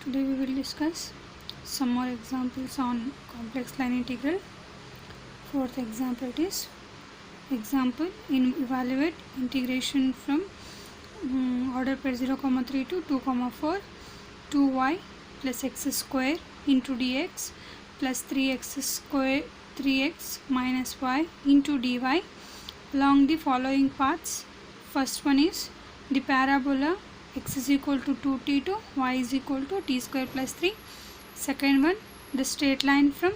Today we will discuss some more examples on complex line integral. Fourth example it is example in evaluate integration from order pair 0, 3 to 2, 4 2y plus x square into dx plus 3x square 3x minus y into dy along the following paths. First one is the parabola x is equal to 2t to y is equal to t square plus 3. Second one, the straight line from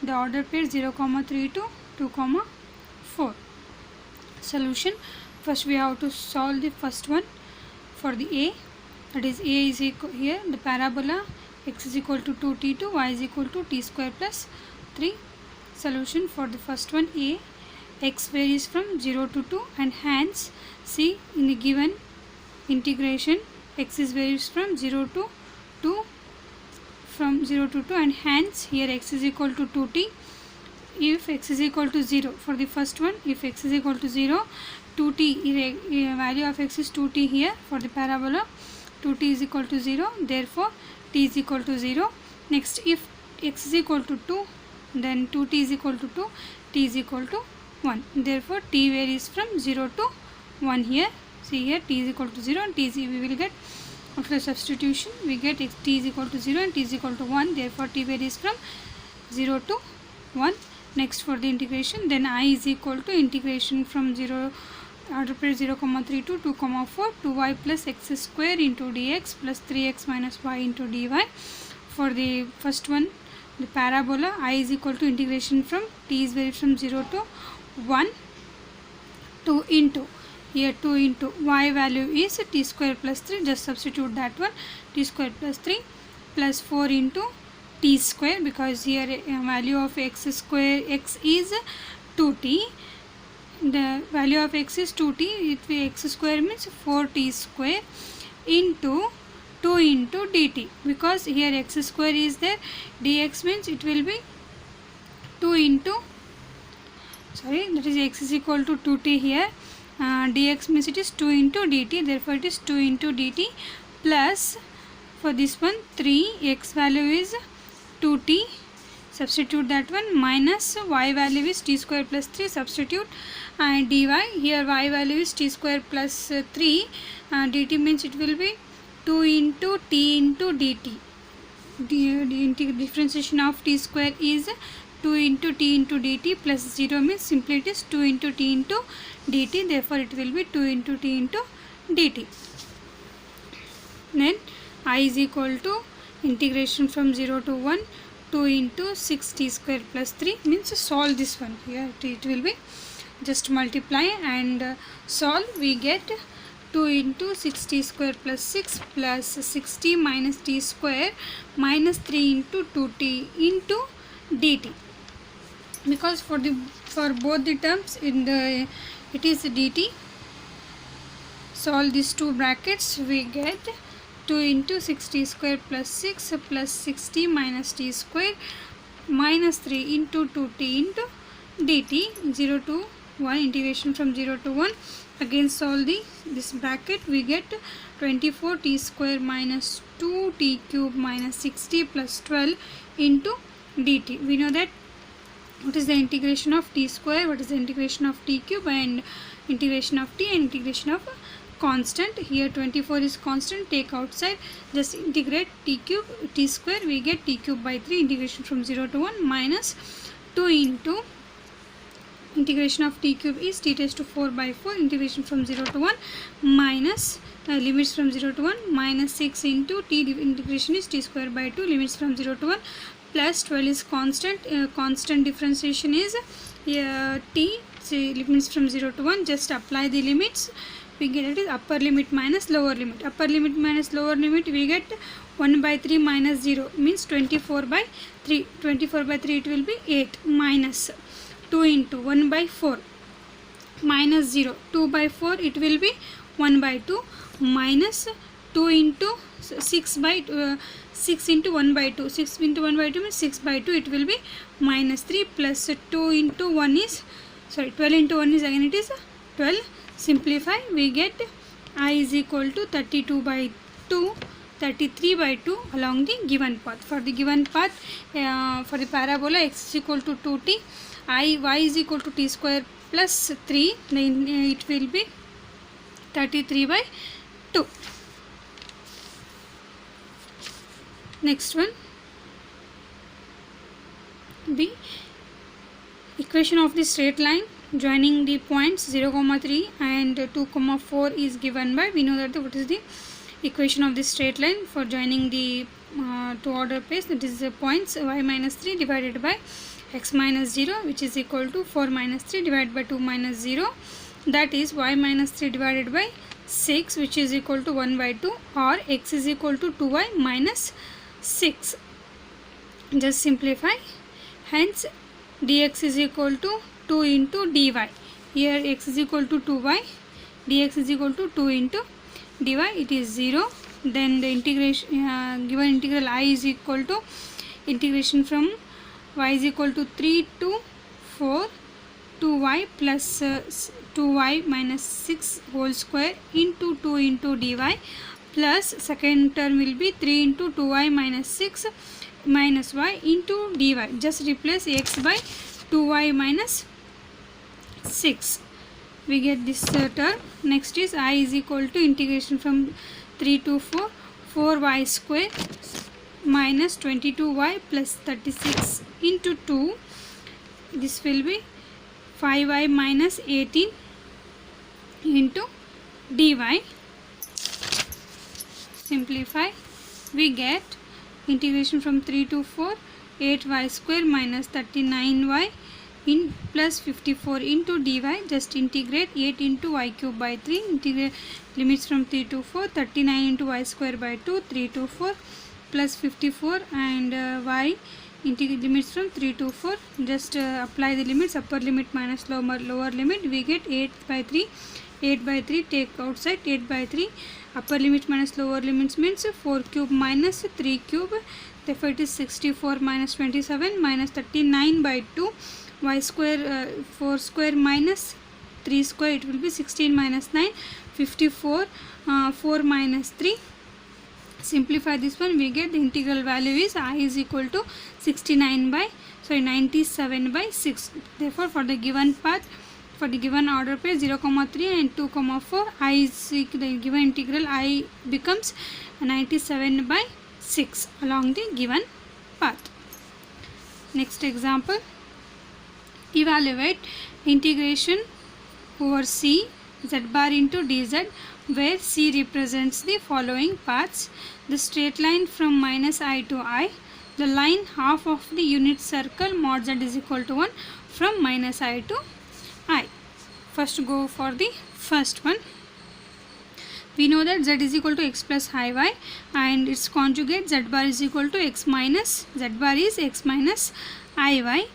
the order pair 0, 3 to 2, 4. Solution. First we have to solve the first one for the a, that is a is equal here the parabola x is equal to 2t to y is equal to t square plus 3. Solution for the first one a, x varies from 0 to 2 and hence see in the given integration x is varies from 0 to 2 and hence here x is equal to 2t. If x is equal to 0 for the first one, if x is equal to 0, 2t value of x is 2t here for the parabola, 2t is equal to 0, therefore t is equal to 0. Next, if x is equal to 2, then 2t is equal to 2, t is equal to 1, therefore t varies from 0 to 1 here. See here t is equal to 0 and t is, we will get after substitution we get t is equal to 0 and t is equal to 1, therefore t varies from 0 to 1. Next for the integration, then I is equal to integration from 0 order pair 0, 3 to 2, 4 2y plus x square into dx plus 3x minus y into dy. For the first one, the parabola I is equal to integration from t is varies from 0 to 1, 2 into here 2 into y value is t square plus 3, just substitute that one, t square plus 3 plus 4 into t square, because here value of x square x is 2t, the value of x is 2t, if x square means 4t square into 2 into dt, because here x square is there, dx means it will be 2 into that is x is equal to 2t here, dx means it is 2 into dt, therefore it is 2 into dt plus for this one 3, x value is 2t, substitute that one, minus y value is t square plus 3, substitute, and dy here y value is t square plus 3, dt means it will be 2 into t into dt. The differentiation of t square is 2 into t into dt plus 0 means simply it is 2 into t into dt, therefore it will be 2 into t into dt. Then I is equal to integration from 0 to 1, 2 into 6t square plus 3 means solve this one here, it will be just multiply and solve, we get 2 into 6t square plus 6 plus 6t minus t square minus 3 into 2t into dt, because for both the terms in the it is dt. Solve these two brackets, we get 2 into 6t square plus 6 plus 6t minus t square minus 3 into 2t into dt, 0 to 1, integration from 0 to 1. Again solve this bracket, we get 24t square minus 2t cube minus 6t plus 12 into dt. We know that what is the integration of t square, what is the integration of t cube, and integration of t and integration of constant. Here 24 is constant, take outside, just integrate t cube, t square, we get t cube by 3, integration from 0 to 1 minus 2 into integration of t cube is t raised to 4 by 4, integration from 0 to 1 minus limits from 0 to 1 minus 6 into t integration is t square by 2, limits from 0 to 1 plus 12 is constant, constant differentiation is t, see limits from 0 to 1, just apply the limits, we get it is upper limit minus lower limit, upper limit minus lower limit, we get 1 by 3 minus 0 means 24 by 3, 24 by 3 it will be 8 minus 2 into 1 by 4 minus 0, 2 by 4 it will be 1 by 2 minus 2 into 6 by 6 into 1 by 2, 6 into 1 by 2 means 6 by 2, it will be minus 3 plus 2 into 1 is 12 into 1 is again it is 12, simplify, we get I is equal to 32 by 2 33 by 2 along the given path. For the given path, for the parabola x is equal to 2t, y is equal to t square plus 3, then it will be 33 by 2. Next one, the equation of the straight line joining the points 0, 3 and 2, 4 is given by, we know that what is the equation of the straight line for joining the two order pairs, that is the points y minus 3 divided by x minus 0, which is equal to 4 minus 3 divided by 2 minus 0, that is y minus 3 divided by 6, which is equal to 1 by 2, or x is equal to 2y minus 6. Just simplify, hence dx is equal to 2 into dy. Here x is equal to 2y, dx is equal to 2 into dy, it is 0. Then the integration, given integral I is equal to integration from y is equal to 3 to 4 2y plus 2y minus 6 whole square into 2 into dy, plus second term will be 3 into 2y minus 6 minus y into dy. Just replace x by 2y minus 6. We get this term. Next is I is equal to integration from 3 to 4, 4y square minus 22y plus 36 into 2. This will be 5y minus 18 into dy. Simplify, we get integration from 3 to 4, 8y square minus 39y in plus 54 into dy. Just integrate 8 into y cube by 3, integrate limits from 3 to 4, 39 into y square by 2, 3 to 4 plus 54 and y integrate limits from 3 to 4. Just apply the limits, upper limit minus lower limit, we get 8 by 3, 8 by 3 take outside, 8 by 3 upper limit minus lower limits means 4 cube minus 3 cube, therefore it is 64 minus 27 minus 39 by 2, y square 4 square minus 3 square, it will be 16 minus 9, 54, 4 minus 3. Simplify this one, we get the integral value is I is equal to 97 by 6. Therefore for the given path, for the given order pair 0, 3 and 2, 4, I is the given integral I becomes 97 by 6 along the given path. Next example, evaluate integration over C z bar into dz, where C represents the following paths: the straight line from minus I to I, the line half of the unit circle mod z is equal to 1 from minus I to I. First go for the first one. We know that z is equal to x plus I y and its conjugate z bar is equal to x minus, z bar is x minus I y.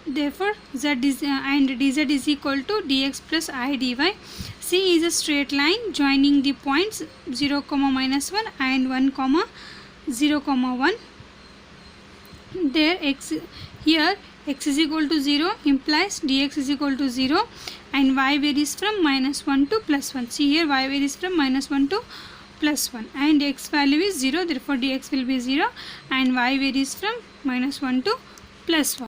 Therefore z is and dz is equal to dx plus I dy. C is a straight line joining the points 0, minus 1 and 1, 0, 1. There x, here x is equal to 0 implies dx is equal to 0 and y varies from minus 1 to plus 1. See here y varies from minus 1 to plus 1 and x value is 0, therefore dx will be 0 and y varies from minus 1 to plus 1.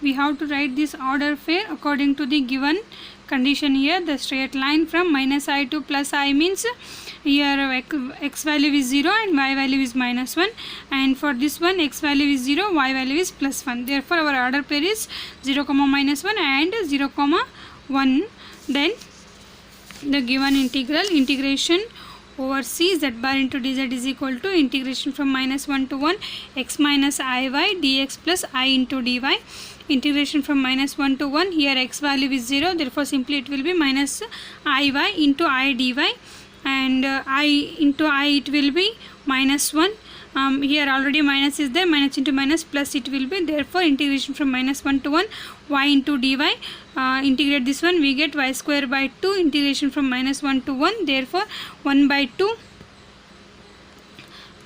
We have to write this order pair according to the given condition here. The straight line from minus I to plus I means here x value is 0 and y value is minus 1, and for this one x value is 0, y value is plus 1. Therefore our order pair is 0, minus 1 and 0, 1. Then the given integration over C z bar into dz is equal to integration from minus 1 to 1 x minus I y dx plus I into dy. Integration from minus 1 to 1, here x value is 0, therefore simply it will be minus I y into I dy, and I into I it will be minus 1. Here already minus is there, minus into minus plus it will be, therefore integration from minus 1 to 1 y into dy. Integrate this one, we get y square by 2, integration from minus 1 to 1, therefore 1 by 2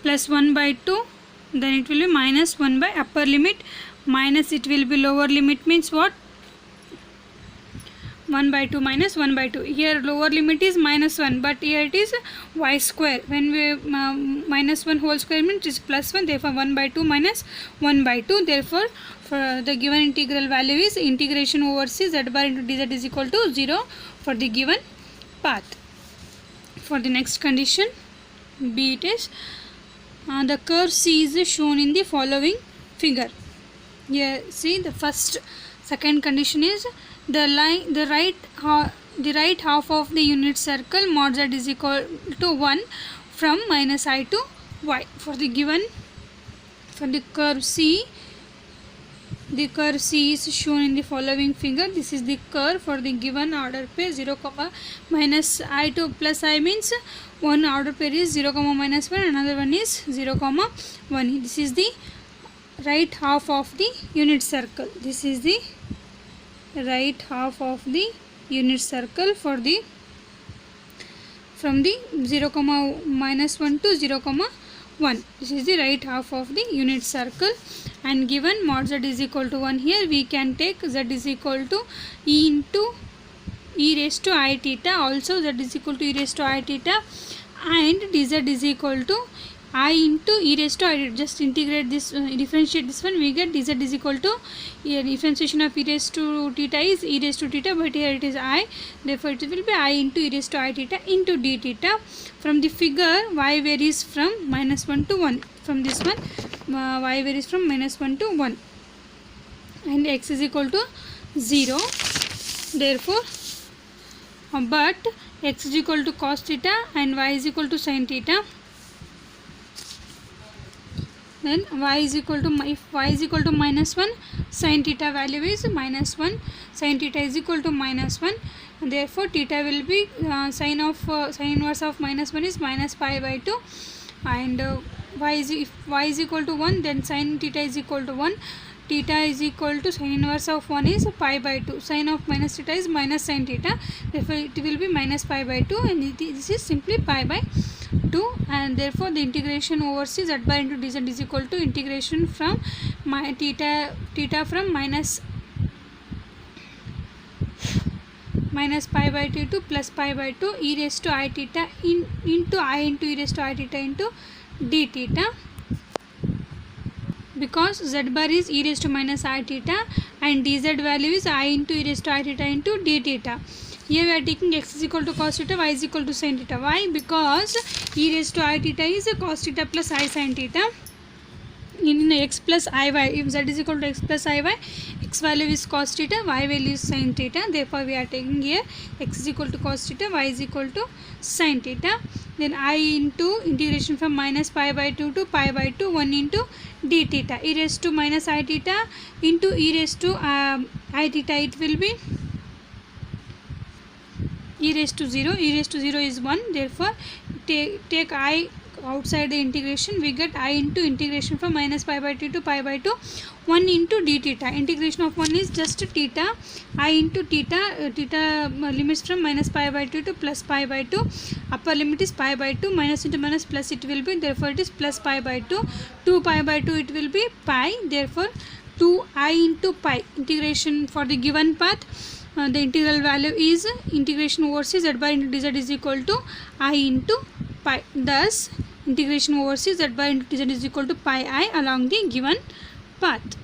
plus 1 by 2, then it will be minus 1 by upper limit minus it will be lower limit means what? 1 by 2 minus 1 by 2. Here lower limit is minus 1, but here it is y square. When we minus 1 whole square means it is plus 1. Therefore 1 by 2 minus 1 by 2. Therefore for the given integral value is integration over c z bar into dz is equal to 0 for the given path. For the next condition, B it is the curve C is shown in the following figure. Here see the second condition is the right half of the unit circle mod z is equal to 1 from minus I to y. For the curve C, the curve C is shown in the following figure. This is the curve for the given order pair 0, minus I to plus I means one order pair is 0, minus 1, another one is 0, 1. This is the right half of the unit circle. This is the right half of the unit circle for the from the 0, minus 1 to 0, 1. This is the right half of the unit circle, and given mod z is equal to 1, here we can take z is equal to e into e raised to I theta. Also z is equal to e raised to I theta, and dz is equal to I into e raised to I. Just integrate this, differentiate this one, we get dz is equal to, here differentiation of e raised to theta is e raised to theta, but here it is I. Therefore it will be I into e raised to I theta into d theta. From the figure y varies from minus 1 to 1. From this one y varies from minus 1 to 1, and x is equal to 0. Therefore but x is equal to cos theta and y is equal to sin theta. Then y is equal to, if y is equal to minus 1, sin theta value is minus 1, sin theta is equal to minus 1. Therefore theta will be sin inverse of minus 1 is minus pi by 2, and if y is equal to 1, then sin theta is equal to 1. Theta is equal to sin inverse of 1 is pi by 2. Sin of minus theta is minus sin theta. Therefore it will be minus pi by 2, and this is simply pi by 2, and therefore the integration over c z bar into dz is equal to integration from theta from minus pi by 2 to plus pi by 2 e raised to I theta into I into e raised to I theta into d theta. Because z bar is e raised to minus I theta and dz value is I into e raised to I theta into d theta. Here we are taking x is equal to cos theta, y is equal to sin theta. Why? Because e raised to I theta is cos theta plus I sin theta. In x plus iy, if z is equal to x plus iy, x value is cos theta, y value is sin theta. Therefore we are taking here x is equal to cos theta, y is equal to sin theta. Then I into integration from minus pi by 2 to pi by 2, 1 into d theta, e raised to minus I theta into e raised to I theta, it will be e raised to 0. E raised to 0 is 1. Therefore take I outside the integration, we get I into integration from minus pi by 2 to pi by 2, 1 into d theta. Integration of 1 is just theta. I into theta limits from minus pi by 2 to plus pi by 2. Upper limit is pi by 2, minus into minus plus it will be, therefore it is plus pi by 2. 2 pi by 2 it will be pi. Therefore 2I into pi. Integration for the given path, the integral value is integration over c z bar into dz is equal to I into pi. Thus integration over c z bar into dz is equal to pi I along the given path.